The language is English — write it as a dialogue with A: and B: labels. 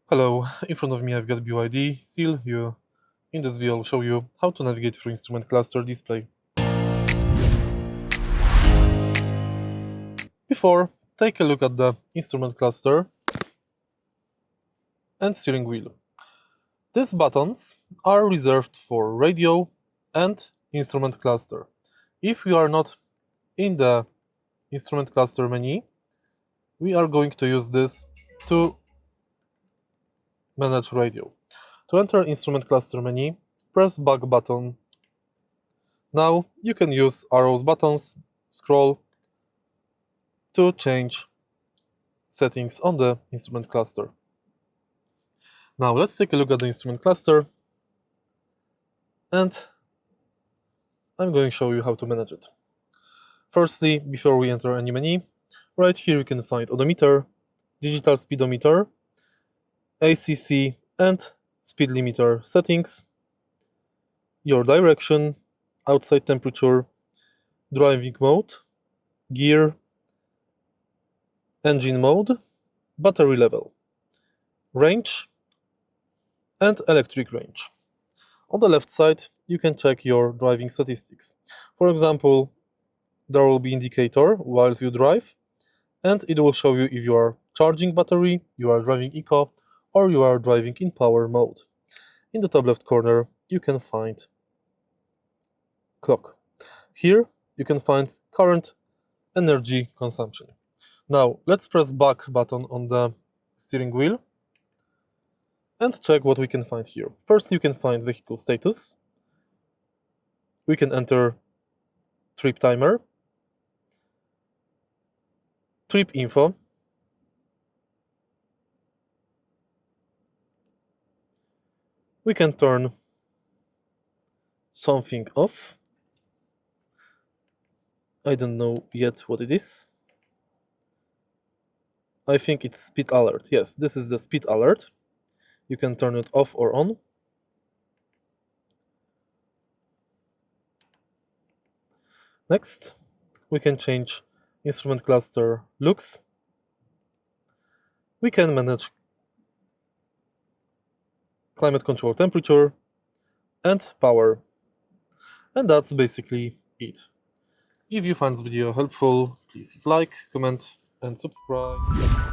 A: Hello, in front of me I've got BYD SEAL U. In this video I'll show you how to navigate through instrument cluster display. Before, take a look at the instrument cluster and steering wheel. These buttons are reserved for radio and instrument cluster. If we are not in the instrument cluster menu, we are going to use this to manage radio. To enter instrument cluster menu, press back button. Now you can use arrows buttons, scroll to change settings on the instrument cluster. Now let's take a look at the instrument cluster, and I'm going to show you how to manage it. Firstly, before we enter any menu, right here you can find odometer, digital speedometer, ACC and speed limiter settings, your direction, outside temperature, driving mode, gear, engine mode, battery level, range, and electric range. On the left side, you can check your driving statistics. For example, there will be indicator whilst you drive, and it will show you if you are charging battery, you are driving eco, or you are driving in power mode. In the top left corner, you can find clock. Here, you can find current energy consumption. Now, let's press back button on the steering wheel and check what we can find here. First, you can find vehicle status. We can enter trip timer, trip info, we can turn something off. I don't know yet what it is. I think it's speed alert. Yes, this is the speed alert. You can turn it off or on. Next, we can change instrument cluster looks. We can manage climate control temperature and power. And that's basically it. If you found this video helpful, please leave a like, comment and subscribe.